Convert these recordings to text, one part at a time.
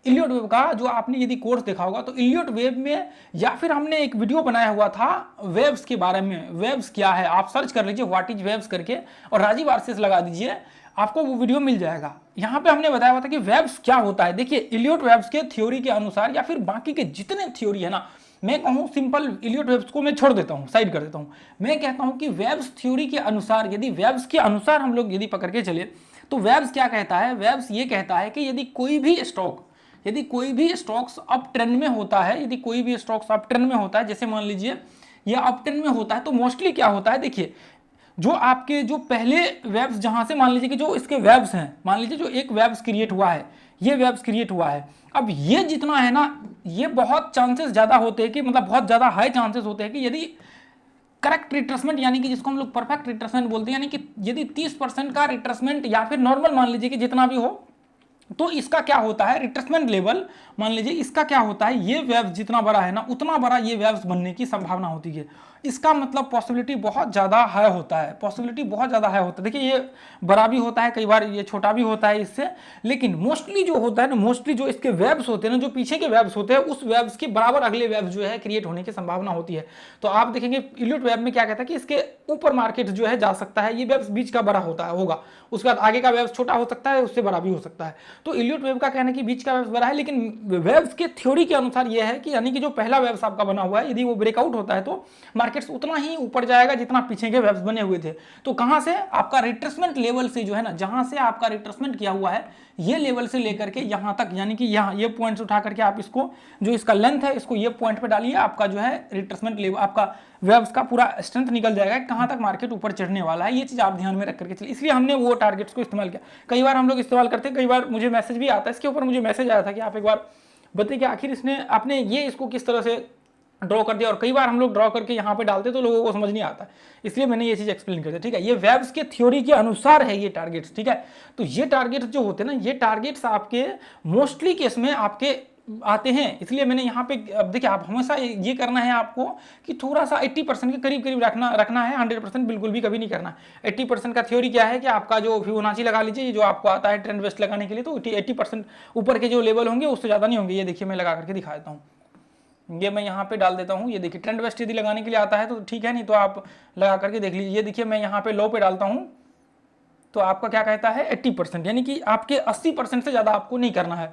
Elliot wave का जो आपने यदि कोर्स देखा होगा तो इलियट वेव में, या फिर हमने एक वीडियो बनाया हुआ था वेव्स के बारे में, वेव्स क्या है आप सर्च कर लीजिए व्हाट इज वेव्स करके और राजीव आरसीएस लगा दीजिए, आपको वो वीडियो मिल जाएगा। यहाँ पे हमने बताया हुआ था कि वेव्स क्या होता है। देखिए इलियट वेव्स के थ्योरी के अनुसार या फिर बाकी के जितने थ्योरी है ना, मैं कहूँ सिंपल इलियट वेव्स को मैं छोड़ देता हूँ, साइड कर देता हूँ। मैं कहता हूँ कि वेव्स थ्योरी के अनुसार, यदि वेव्स के अनुसार हम लोग यदि पकड़ के चले तो वेव्स क्या कहता है, वेव्स ये कहता है कि यदि कोई भी स्टॉक्स अप ट्रेंड में होता है, यदि कोई भी स्टॉक्स अप ट्रेंड में होता है, जैसे मान लीजिए ये अप ट्रेंड में होता है, तो मोस्टली क्या होता है, देखिए जो आपके जो पहले वेव्स, जहां से मान लीजिए कि जो इसके वेव्स हैं, मान लीजिए जो एक वेव्स क्रिएट हुआ है, ये वेव्स क्रिएट हुआ है, अब ये जितना है ना, ये बहुत चांसेस ज्यादा होते हैं कि मतलब बहुत ज्यादा हाई चांसेस होते हैं कि यदि करेक्ट रिट्रेसमेंट, यानी कि जिसको हम लोग परफेक्ट रिट्रेसमेंट बोलते हैं, यानी कि यदि 30% का रिट्रेसमेंट या फिर नॉर्मल मान लीजिए कि जितना भी हो, तो इसका क्या होता है रिट्रेसमेंट लेवल, मान लीजिए इसका क्या होता है, ये वेव्स जितना बड़ा है ना उतना बड़ा ये वेव्स बनने की संभावना होती है। इसका मतलब पॉसिबिलिटी बहुत ज़्यादा हाई होता है, पॉसिबिलिटी बहुत ज़्यादा हाई होता है। देखिए ये बड़ा भी होता है, कई बार ये छोटा भी होता है इससे, लेकिन मोस्टली जो होता है ना, मोस्टली जो इसके वेव्स होते हैं ना, जो पीछे के वेव्स होते हैं, उस वेव्स के बराबर अगले वेव्स जो है क्रिएट होने की संभावना होती है। तो आप देखेंगे इलियट वेव में क्या कहता है कि इसके ऊपर मार्केट जो है जा सकता है, ये वेव्स बीच का बड़ा होता है होगा, उसके बाद आगे का वेव्स छोटा हो सकता है, उससे बड़ा भी हो सकता है। तो इलियट वेव का कहना है कि बीच का वेव्स बड़ा है, लेकिन वेव्स के थ्योरी के अनुसार यह है कि यानी कि जो पहला वेव्स आपका बना हुआ है, यदि वो ब्रेकआउट होता है तो मार्केट्स उतना ही ऊपर जाएगा जितना पीछे के वेव्स बने हुए थे। तो कहां से आपका रिट्रेसमेंट लेवल से जो है ना, जहां से आपका रिट्रेसमेंट किया हुआ है ये लेवल से लेकर के यहां तक, यानी कि यहां ये पॉइंट्स उठा करके आप इसको जो इसका लेंथ है इसको ये पॉइंट पे डालिए, आपका जो है रिट्रेसमेंट लेवल, आपका वेव्स का पूरा स्ट्रेंथ निकल जाएगा कहां तक मार्केट ऊपर चढ़ने वाला है। ये चीज आप ध्यान में रख करके चलिए, इसलिए हमने वो टारगेट्स को इस्तेमाल किया। कई बार हम लोग इस्तेमाल करते हैं, कई बार मुझे मैसेज भी आता है इसके ऊपर, मुझे मैसेज आया था कि आप एक बार बताइए कि आखिर इसने आपने ये इसको किस तरह से ड्रॉ कर दिया, और कई बार हम लोग ड्रॉ करके यहाँ पे डालते तो लोगों को समझ नहीं आता, इसलिए मैंने ये चीज एक्सप्लेन कर दिया। ठीक है, ये वेव्स के थ्योरी के अनुसार है ये टारगेट्स। ठीक है, तो ये टारगेट्स जो होते हैं ना, ये टारगेट्स आपके मोस्टली केस में आपके आते हैं, इसलिए मैंने यहाँ पे, अब देखिए आप हमेशा ये करना है आपको कि थोड़ा सा 80% के करीब करीब रखना है, 100% बिल्कुल भी कभी नहीं करना। 80% का थ्योरी क्या है कि आपका जो फिबोनाची लगा लीजिए, जो आपको आता है ट्रेंड बेस्ट लगाने के लिए, तो 80% ऊपर के जो लेवल होंगे उससे ज़्यादा नहीं होंगे। ये देखिए मैं लगा करके दिखा देता हूँ, ये मैं यहाँ पे डाल देता हूँ, ये देखिए ट्रेंड वेस्ट यदि लगाने के लिए आता है तो ठीक है, नहीं तो आप लगा करके देख लीजिए। ये देखिए मैं यहाँ पे लो पे डालता हूँ तो आपका क्या कहता है 80%, यानी कि आपके 80% से ज़्यादा आपको नहीं करना है,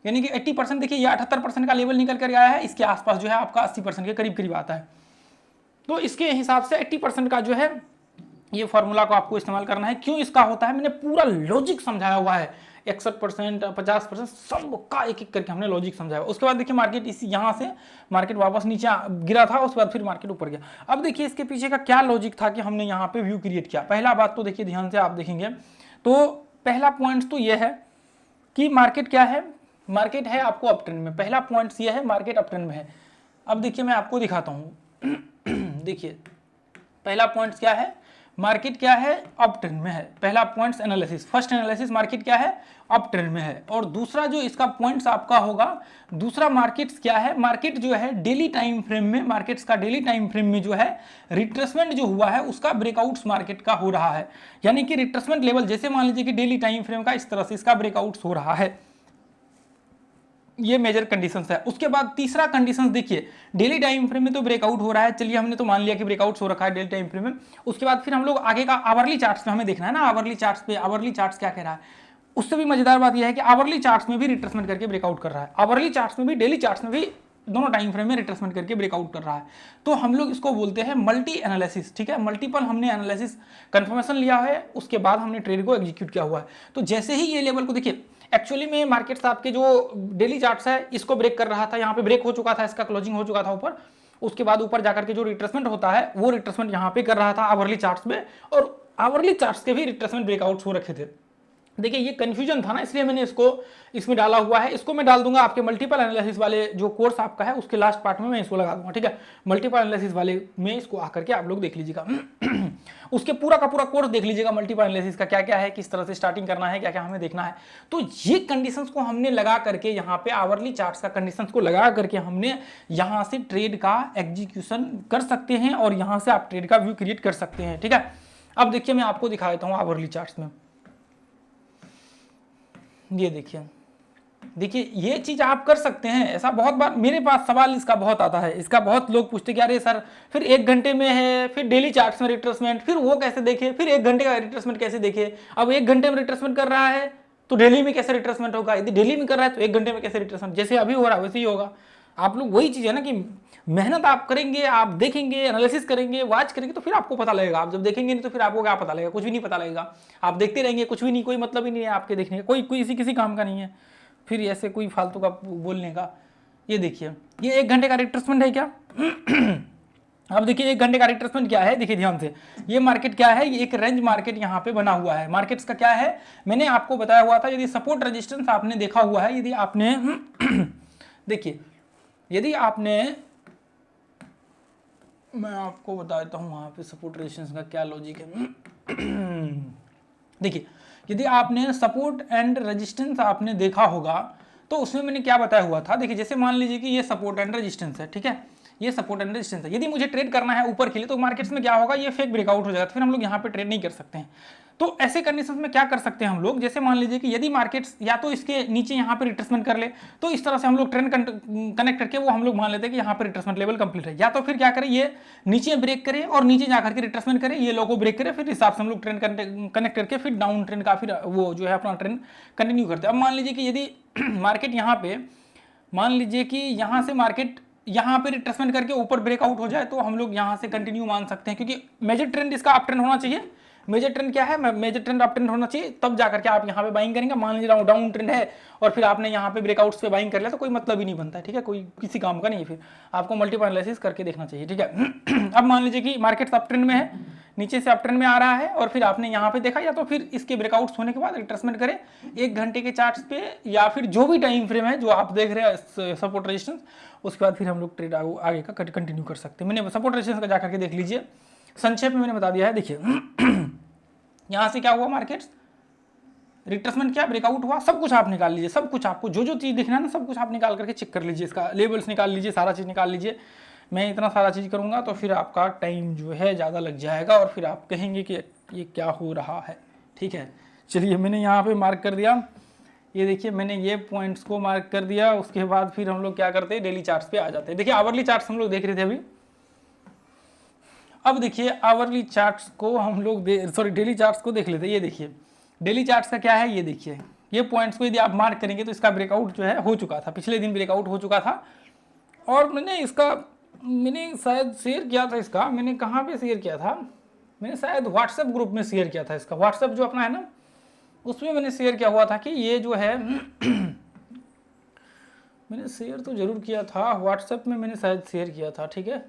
यानी कि 80%, देखिए ये 78% का लेवल निकल कर आया है, इसके आसपास जो है आपका 80% के करीब करीब आता है। तो इसके हिसाब से 80% का जो है ये फॉर्मूला को आपको इस्तेमाल करना है। क्यों इसका होता है, मैंने पूरा लॉजिक समझाया हुआ है, 61%, 50%, सबका एक एक करके हमने लॉजिक समझाया। उसके बाद देखिए मार्केट इसी यहाँ से मार्केट वापस नीचे गिरा था, उसके बाद फिर मार्केट ऊपर गया। अब देखिए इसके पीछे का क्या लॉजिक था कि हमने यहाँ पे व्यू क्रिएट किया। पहला बात तो देखिए ध्यान से आप देखेंगे तो पहला पॉइंट तो यह है कि मार्केट क्या है, मार्केट है आपको अप ट्रेंड में, पहला पॉइंट ये है मार्केट अप ट्रेंड में है। अब देखिए मैं आपको दिखाता हूँ देखिए पहला पॉइंट क्या है, मार्केट क्या है अप ट्रेंड में है, पहला points analysis, first analysis market क्या है अप ट्रेंड में है। और दूसरा जो इसका पॉइंट्स आपका होगा, दूसरा मार्केट्स क्या है, मार्केट जो है डेली टाइम फ्रेम में, मार्केट्स का डेली टाइम फ्रेम में जो है रिट्रेसमेंट जो हुआ है उसका ब्रेकआउट्स मार्केट का हो रहा है, यानी कि रिट्रेसमेंट लेवल, जैसे मान लीजिए कि डेली टाइम फ्रेम का इस तरह से इसका ब्रेकआउट्स हो रहा है, ये मेजर कंडीशंस है। उसके बाद तीसरा कंडीशंस देखिए, डेली टाइम फ्रेम में तो ब्रेकआउट हो रहा है, चलिए हमने तो मान लिया कि ब्रेकआउट हो रखा है डेली टाइम फ्रेम में। उसके बाद फिर हम लोग आगे का आवरली चार्ट्स पे हमें देखना है ना, आवरली चार्ट्स पे, आवरली चार्ट्स क्या कह रहा है, उससे भी मजेदार बात यह है कि आवरली चार्ट्स में भी रिट्रेसमेंट करके ब्रेकआउट कर रहा है, आवरली चार्ट्स में भी, डेली चार्ट्स में भी, दोनों टाइम फ्रेम में रिट्रेसमेंट करके ब्रेकआउट कर रहा है। तो हम लोग इसको बोलते हैं मल्टी एनालिसिस। ठीक है, मल्टीपल हमने एनालिसिस कंफर्मेशन लिया है, उसके बाद हमने ट्रेड को एग्जीक्यूट किया हुआ है। तो जैसे ही ये लेवल को देखिए, एक्चुअली में मार्केट्स आपके जो डेली चार्ट्स है इसको ब्रेक कर रहा था, यहाँ पे ब्रेक हो चुका था, इसका क्लोजिंग हो चुका था ऊपर, उसके बाद ऊपर जाकर के जो रिट्रेसमेंट होता है वो रिट्रेसमेंट यहाँ पे कर रहा था आवरली चार्ट्स में, और आवरली चार्ट्स के भी रिट्रेसमेंट ब्रेकआउट्स हो रखे थे। देखिए ये कंफ्यूजन था ना, इसलिए मैंने इसको इसमें डाला हुआ है, इसको मैं डाल दूंगा आपके मल्टीपल एनालिसिस वाले जो कोर्स आपका है उसके लास्ट पार्ट में मैं इसको लगा दूंगा। ठीक है, मल्टीपल एनालिसिस वाले में इसको आकर के आप लोग देख लीजिएगा उसके पूरा का पूरा कोर्स देख लीजिएगा, मल्टीपल एनालिसिस का क्या क्या है, किस तरह से स्टार्टिंग करना है, क्या क्या हमें देखना है। तो ये कंडीशंस को हमने लगा करके यहाँ पे आवरली चार्ट्स का कंडीशंस को लगा करके हमने यहाँ से ट्रेड का एग्जीक्यूशन कर सकते हैं और यहाँ से आप ट्रेड का व्यू क्रिएट कर सकते हैं। ठीक है, अब देखिए मैं आपको दिखा देता हूँ आवरली चार्ट्स में, ये देखिए देखिए ये चीज आप कर सकते हैं, ऐसा बहुत बार मेरे पास सवाल इसका बहुत आता है, इसका बहुत लोग पूछते कि अरे सर फिर 1 घंटे में है, फिर डेली चार्ट्स में रिट्रेसमेंट, फिर वो कैसे देखे, फिर 1 घंटे का रिट्रेसमेंट कैसे देखे। अब 1 घंटे में रिट्रेसमेंट कर रहा है तो डेली में कैसे रिट्रेसमेंट होगा, यदि डेली में कर रहा है तो 1 घंटे में कैसे रिट्रेसमेंट, जैसे अभी हो रहा है वैसे ही होगा। आप लोग वही चीज है ना कि मेहनत आप करेंगे, आप देखेंगे, एनालिसिस करेंगे, वॉच करेंगे तो फिर आपको पता लगेगा। आप जब देखेंगे नहीं तो फिर आपको क्या पता लगेगा, कुछ भी नहीं पता लगेगा। आप देखते रहेंगे कुछ भी नहीं, कोई मतलब ही नहीं है आपके देखने का, कोई किसी काम का नहीं है फिर ऐसे कोई फालतू का बोलने का। ये देखिए ये 1 घंटे का रिट्रेसमेंट है क्या अब देखिए 1 घंटे का रिट्रेसमेंट क्या है, देखिए ध्यान से। ये मार्केट क्या है, ये एक रेंज मार्केट यहाँ पे बना हुआ है। मार्केट्स का क्या है, मैंने आपको बताया हुआ था, यदि सपोर्ट रेजिस्टेंस आपने देखा हुआ है, यदि आपने देखिए यदि आपने, मैं आपको बता देता हूँ वहाँ पे सपोर्ट रेजिस्टेंस का क्या लॉजिक है। देखिए यदि आपने सपोर्ट एंड रेजिस्टेंस आपने देखा होगा तो उसमें मैंने क्या बताया हुआ था। देखिए जैसे मान लीजिए कि ये सपोर्ट एंड रेजिस्टेंस है, ठीक है, ये सपोर्ट एंड रेजिस्टेंस है। यदि मुझे ट्रेड करना है ऊपर के लिए तो मार्केट्स में क्या होगा, ये फेक ब्रेकआउट हो जाएगा, तो फिर हम लोग यहाँ पे ट्रेड नहीं कर सकते हैं। तो ऐसे कंडीशंस में क्या कर सकते हैं हम लोग, जैसे मान लीजिए कि यदि मार्केट्स या तो इसके नीचे यहाँ पे रिट्रेसमेंट कर ले तो इस तरह से हम लोग ट्रेंड कनेक्ट करके वो हम लोग मान लेते हैं कि यहाँ पे रिट्रेसमेंट लेवल कंप्लीट है, या तो फिर क्या करें ये नीचे ब्रेक करे और नीचे जाकर के रिट्रेसमेंट करे, ये लो को ब्रेक करे, फिर हिसाब से हम लोग ट्रेंड कनेक्ट करके फिर डाउन ट्रेंड का फिर वो जो है अपना ट्रेंड कंटिन्यू करते हैं। अब मान लीजिए कि यदि मार्केट यहाँ पे, मान लीजिए कि यहाँ से मार्केट यहाँ पे रिट्रेसमेंट करके ऊपर ब्रेकआउट हो जाए तो हम लोग यहाँ से कंटिन्यू मान सकते हैं, क्योंकि मेजर ट्रेंड इसका अप ट्रेंड होना चाहिए। मेजर ट्रेंड क्या है, मेजर ट्रेंड अप ट्रेंड होना चाहिए, तब जाकर के आप यहाँ पे बाइंग करेंगे। मान लीजिए डाउन ट्रेंड है और फिर आपने यहाँ पे ब्रेकआउट्स पे बाइंग कर लिया तो कोई मतलब ही नहीं बनता है, ठीक है, कोई किसी काम का नहीं है। फिर आपको मल्टीपल एनालिसिस करके देखना चाहिए, ठीक है। अब मान लीजिए कि मार्केट अप ट्रेंड में है, नीचे से अप ट्रेंड में आ रहा है और फिर आपने यहाँ पे देखा, या तो फिर इसके ब्रेकआउट्स होने के बाद रिट्रेसमेंट करें 1 घंटे के चार्ट्स पे, या फिर जो भी टाइम फ्रेम है जो आप देख रहे हैं सपोर्ट रेजिस्टेंस, उसके बाद फिर हम लोग ट्रेड आगे का कंटिन्यू कर सकते हैं। मैंने सपोर्ट रेजिस्टेंस का जाकर के देख लीजिए, संक्षेप में मैंने बता दिया है। देखिए यहाँ से क्या हुआ, मार्केट्स रिट्रेसमेंट क्या, ब्रेकआउट हुआ, सब कुछ आप निकाल लीजिए, सब कुछ आपको जो जो चीज़ दिखना है ना सब कुछ आप निकाल करके चेक कर लीजिए, इसका लेबल्स निकाल लीजिए, सारा चीज़ निकाल लीजिए। मैं इतना सारा चीज़ करूँगा तो फिर आपका टाइम जो है ज़्यादा लग जाएगा और फिर आप कहेंगे कि ये क्या हो रहा है, ठीक है। चलिए मैंने यहाँ पे मार्क कर दिया, ये देखिए मैंने ये पॉइंट्स को मार्क कर दिया। उसके बाद फिर हम लोग क्या करते हैं, डेली चार्ट्स पे आ जाते हैं। देखिए आवरली चार्ट्स हम लोग देख रहे थे अभी, अब देखिए आवरली चार्ट्स को हम लोग डेली चार्ट्स को देख लेते हैं। ये देखिए डेली चार्ट्स का क्या है, ये देखिए ये पॉइंट्स को यदि आप मार्क करेंगे तो इसका ब्रेकआउट जो है हो चुका था, पिछले दिन ब्रेकआउट हो चुका था। और मैंने शायद शेयर किया था इसका, मैंने कहाँ पे शेयर किया था, मैंने शायद व्हाट्सएप ग्रुप में शेयर किया था इसका, व्हाट्सएप जो अपना है ना उसमें मैंने शेयर किया हुआ था कि ये जो है मैंने शेयर तो जरूर किया था व्हाट्सएप में, मैंने शायद शेयर किया था, ठीक है।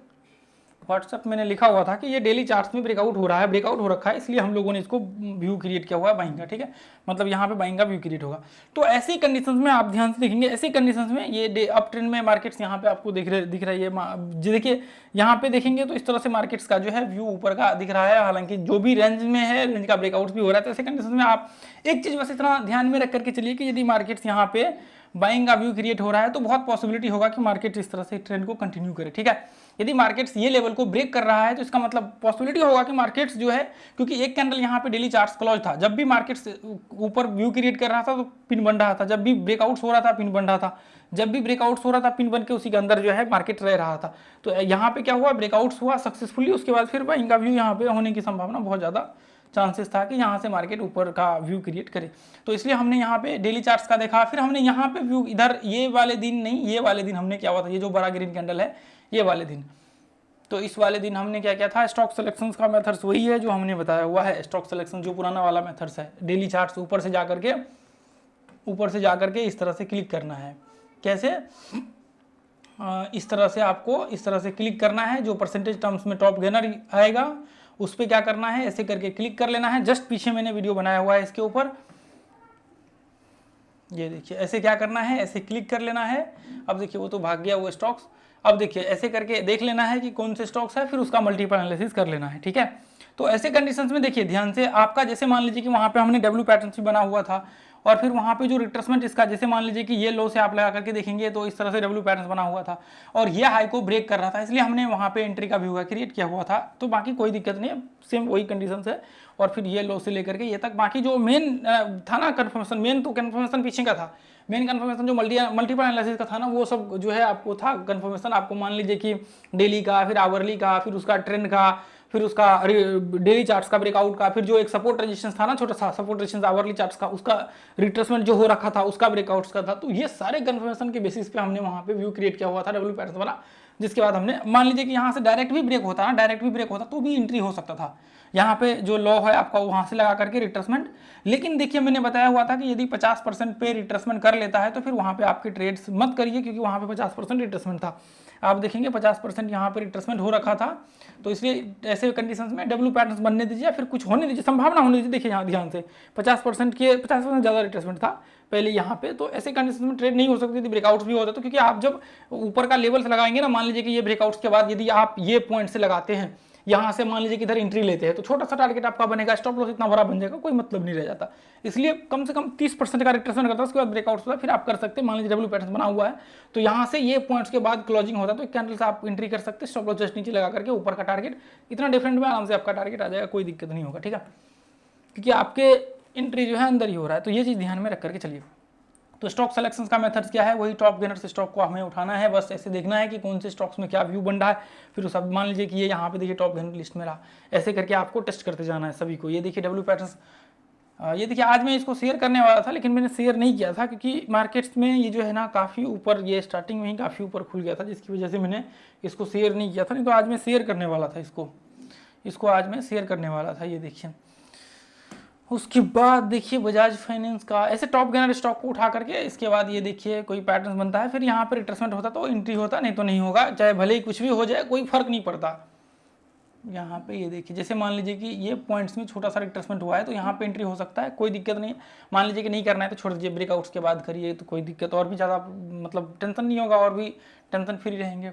व्हाट्सएप मैंने लिखा हुआ था कि ये डेली चार्ट्स में ब्रेकआउट हो रहा है, ब्रेकआउट हो रखा है, इसलिए हम लोगों ने इसको व्यू क्रिएट किया हुआ है बाइंग का, ठीक है, मतलब यहाँ पे बाइंग का व्यू क्रिएट होगा। तो ऐसी कंडीशंस में आप ध्यान से देखेंगे, ऐसी कंडीशंस में ये अप ट्रेंड में मार्केट्स यहाँ पे आपको दिख रहा है, ये देखिए यहाँ पे देखेंगे तो इस तरह से मार्केट्स का जो है व्यू ऊपर का दिख रहा है, हालांकि जो भी रेंज में है रेंज का ब्रेकआउट भी हो रहा है। तो ऐसे कंडीशन में आप एक चीज बस इतना ध्यान में रख करके चलिए कि यदि मार्केट्स यहाँ पे बाइंग का व्यू क्रिएट हो रहा है तो बहुत पॉसिबिलिटी होगा कि मार्केट इस तरह से ट्रेंड को कंटिन्यू करे, ठीक है। यदि मार्केट्स ये लेवल को ब्रेक कर रहा है तो इसका मतलब पॉसिबिलिटी होगा कि मार्केट्स जो है, क्योंकि एक कैंडल यहाँ पे डेली चार्ट्स क्लोज था, जब भी मार्केट्स ऊपर व्यू क्रिएट कर रहा था तो पिन बन रहा था, जब भी ब्रेकआउट्स हो रहा था पिन बन रहा था, जब भी ब्रेकआउट्स हो रहा था पिन बन के उसी के अंदर जो है मार्केट रह रहा था। तो यहाँ पे क्या हुआ, ब्रेकआउट्स हुआ सक्सेसफुली, उसके बाद फिर बाइंग का व्यू यहाँ पे होने की संभावना बहुत ज़्यादा चांसेस था कि यहाँ से मार्केट ऊपर का व्यू क्रिएट करे। तो इसलिए हमने यहाँ पे डेली चार्ट्स का देखा, फिर हमने यहाँ पे व्यू इधर ये वाले दिन नहीं, ये वाले दिन हमने क्या हुआ था, ये जो बड़ा ग्रीन कैंडल है ये वाले दिन, तो इस वाले दिन हमने क्या किया था, स्टॉक सिलेक्शंस का मेथड्स वही है जो हमने बताया हुआ है, स्टॉक सिलेक्शन जो पुराना वाला मेथड्स है, डेली चार्ट्स ऊपर से जाकर के इस तरह से क्लिक करना है। कैसे, इस तरह से आपको इस तरह से क्लिक करना है, जो परसेंटेज टर्म्स में टॉप गेनर आएगा उस पर क्या करना है, ऐसे करके क्लिक कर लेना है। जस्ट पीछे मैंने वीडियो बनाया हुआ है इसके ऊपर, ये देखिए ऐसे क्या करना है, ऐसे क्लिक कर लेना है। अब देखिए वो तो भाग गया वो स्टॉक्स, अब देखिए ऐसे करके देख लेना है कि कौन से स्टॉक्स है, फिर उसका मल्टीपल एनालिसिस कर लेना है, ठीक है। तो ऐसे कंडीशंस में देखिए ध्यान से आपका, जैसे मान लीजिए कि वहाँ पे हमने डब्ल्यू पैटर्न्स भी बना हुआ था और फिर वहाँ पे जो रिट्रेसमेंट इसका, जैसे मान लीजिए कि ये लो से आप लगा करके देखेंगे तो इस तरह से डब्ल्यू पैटर्न्स बना हुआ था और ये हाई को ब्रेक कर रहा था, इसलिए हमने वहाँ पे एंट्री का व्यू क्रिएट किया हुआ था। तो बाकी कोई दिक्कत नहीं है, सेम वही कंडीशन है। और फिर ये लो से लेकर के ये तक बाकी जो मेन था ना कन्फर्मेशन, मेन तो कन्फर्मेशन पीछे का था, मेन कंफर्मेशन जो मल्टीपल एनालिसिस का था ना, वो सब जो है आपको था कंफर्मेशन। आपको मान लीजिए कि डेली का, फिर आवरली का, फिर उसका ट्रेंड का, फिर उसका डेली चार्ट्स का ब्रेकआउट का, फिर जो एक सपोर्ट रेजिस्टेंस था ना, छोटा सा सपोर्ट रेजिस्टेंस आवरली चार्ट्स का, उसका रिट्रेसमेंट जो हो रखा था, उसका ब्रेकआउट्स का था। तो ये सारे कंफर्मेशन के बेसिस पे हमने वहां पे व्यू क्रिएट किया हुआ था डब्ल्यू पैटर्न वाला, जिसके बाद हमने मान लीजिए कि यहाँ से डायरेक्ट भी ब्रेक होता ना, डायरेक्ट भी ब्रेक होता तो भी एंट्री हो सकता था। यहाँ पे जो लॉ है आपका वहां से लगा करके रिट्रेसमेंट, लेकिन देखिए मैंने बताया हुआ था कि यदि 50% पे रिट्रेसमेंट कर लेता है तो फिर वहां पे आपके ट्रेड्स मत करिए, क्योंकि वहां पे 50% रिट्रेसमेंट था। आप देखेंगे 50% यहाँ पे रिट्रेसमेंट हो रखा था, तो इसलिए ऐसे कंडीशंस में डब्ल्यू पैटर्न्स बनने दीजिए या फिर कुछ होने दीजिए, संभावना होने दीजिए। देखिए यहाँ ध्यान से 50% ज़्यादा रिट्रेसमेंट था पहले यहाँ पे, तो ऐसे कंडीशन में ट्रेड नहीं हो सकती थी, ब्रेकआउट्स भी होता तो, क्योंकि आप जब ऊपर का लेवल से लगाएंगे ना, मान लीजिए कि ये ब्रेकआउट्स के बाद यदि आप ये पॉइंट से लगाते हैं, यहाँ से मान लीजिए कि इधर एंट्री लेते हैं, तो छोटा सा टारगेट आपका बनेगा, स्टॉप लॉस इतना बड़ा बन जाएगा, कोई मतलब नहीं रह जाता। इसलिए कम से कम 30% का रिट्रेसमेंट करता है, उसके बाद ब्रेकआउट्स होता है, फिर आप कर सकते हैं। मान लीजिए डब्ल्यू पैटर्न बना हुआ है, तो यहाँ से ये पॉइंट्स के बाद क्लोजिंग होता है, तो एक कैंडल से आप एंट्री कर सकते हैं, स्टॉप लॉस जस्ट नीचे लगा करके, ऊपर का टारगेट इतना डिफरेंट में आराम से आपका टारगेट आ जाएगा, कोई दिक्कत नहीं होगा, ठीक है, क्योंकि आपके एंट्री जो है अंदर ही हो रहा है। तो ये चीज़ ध्यान में रख करके चलिए। तो स्टॉक सिलेक्शन का मेथड्स क्या है, वही टॉप गेनर से स्टॉक को हमें उठाना है, बस ऐसे देखना है कि कौन से स्टॉक्स में क्या व्यू बन रहा है, फिर उस मान लीजिए कि ये यहाँ पे देखिए टॉप गेनर लिस्ट में रहा, ऐसे करके आपको टेस्ट करते जाना है सभी को। ये देखिए डब्ल्यू पैटर्न्स, ये देखिए आज मैं इसको शेयर करने वाला था लेकिन मैंने शेयर नहीं किया था, क्योंकि मार्केट्स में ये जो है ना काफ़ी ऊपर, ये स्टार्टिंग में ही काफ़ी ऊपर खुल गया था, जिसकी वजह से मैंने इसको शेयर नहीं किया था। नहीं तो आज मैं शेयर करने वाला था इसको आज मैं शेयर करने वाला था। ये देखिए उसके बाद देखिए बजाज फाइनेंस का, ऐसे टॉप गेनर स्टॉक को उठा करके इसके बाद ये देखिए कोई पैटर्न बनता है, फिर यहाँ पर रिट्रेसमेंट होता तो एंट्री होता, नहीं तो नहीं होगा, चाहे भले ही कुछ भी हो जाए कोई फर्क नहीं पड़ता। यहाँ पे ये देखिए जैसे मान लीजिए कि ये पॉइंट्स में छोटा सा रिट्रेसमेंट हुआ है, तो यहाँ पे एंट्री हो सकता है, कोई दिक्कत नहीं है। मान लीजिए कि नहीं करना है तो छोड़ दीजिए, ब्रेकआउट्स के बाद करिए, तो कोई दिक्कत और भी ज़्यादा मतलब टेंशन नहीं होगा, और भी टेंशन फ्री रहेंगे।